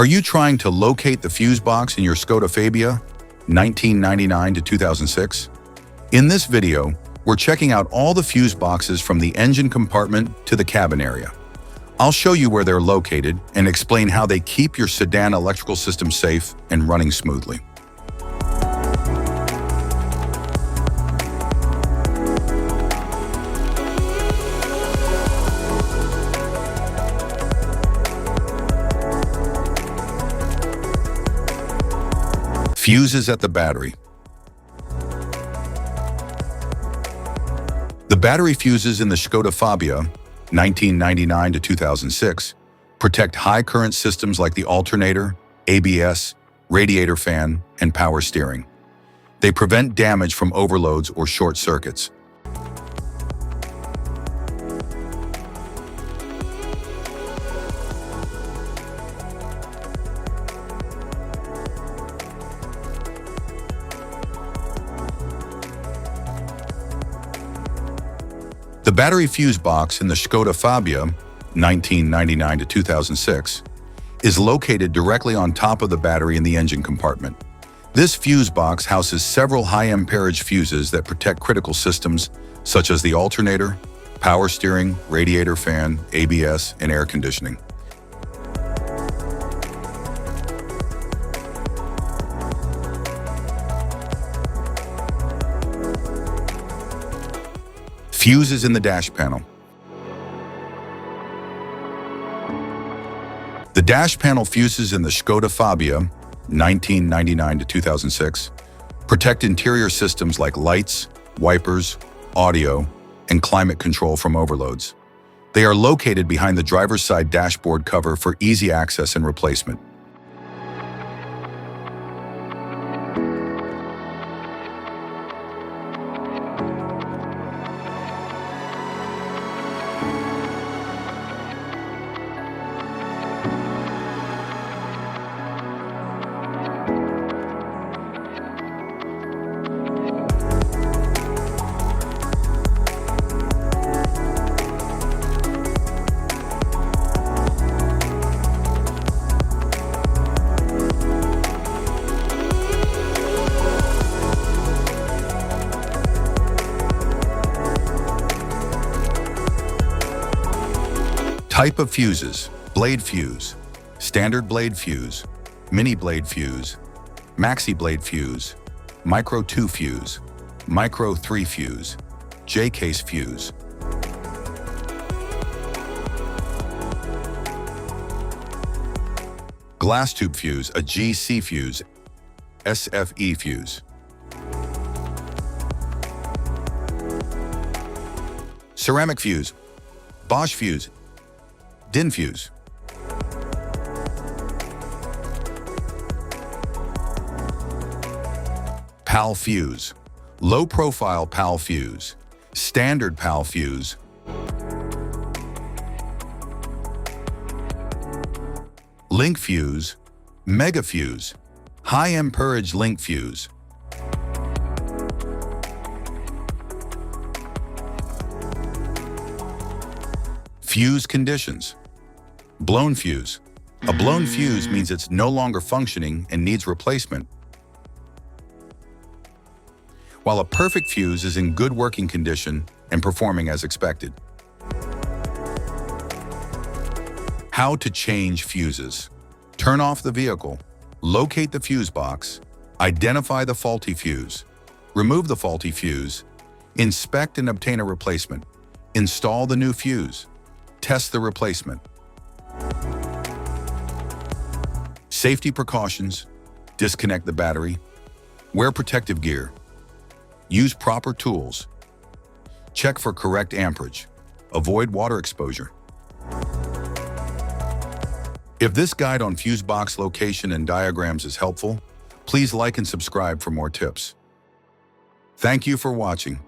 Are you trying to locate the fuse box in your Skoda Fabia 1999 to 2006? In this video, we're checking out all the fuse boxes from the engine compartment to the cabin area. I'll show you where they're located and explain how they keep your sedan electrical system safe and running smoothly. Fuses at the battery. The battery fuses in the Skoda Fabia 1999 to 2006 protect high-current systems like the alternator, ABS, radiator fan, and power steering. They prevent damage from overloads or short circuits. The battery fuse box in the Skoda Fabia 1999 to 2006 is located directly on top of the battery in the engine compartment. This fuse box houses several high-amperage fuses that protect critical systems such as the alternator, power steering, radiator fan, ABS, and air conditioning. Fuses in the dash panel. The dash panel fuses in the Skoda Fabia 1999 to 2006 protect interior systems like lights, wipers, audio, and climate control from overloads. They are located behind the driver's side dashboard cover for easy access and replacement. Type of fuses: blade fuse, standard blade fuse, mini blade fuse, maxi blade fuse, micro 2 fuse, micro 3 fuse, J-case fuse. Glass tube fuse, a GC fuse, SFE fuse. Ceramic fuse, Bosch fuse, DIN fuse. PAL fuse, low profile PAL fuse, standard PAL fuse. Link fuse, mega fuse, high amperage link fuse. Fuse conditions. Blown fuse. A blown fuse means it's no longer functioning and needs replacement, while a perfect fuse is in good working condition and performing as expected. How to change fuses. Turn off the vehicle, locate the fuse box, identify the faulty fuse, remove the faulty fuse, inspect and obtain a replacement, install the new fuse, test the replacement. Safety precautions: disconnect the battery, wear protective gear, use proper tools, check for correct amperage, avoid water exposure. If this guide on fuse box location and diagrams is helpful, please like and subscribe for more tips. Thank you for watching.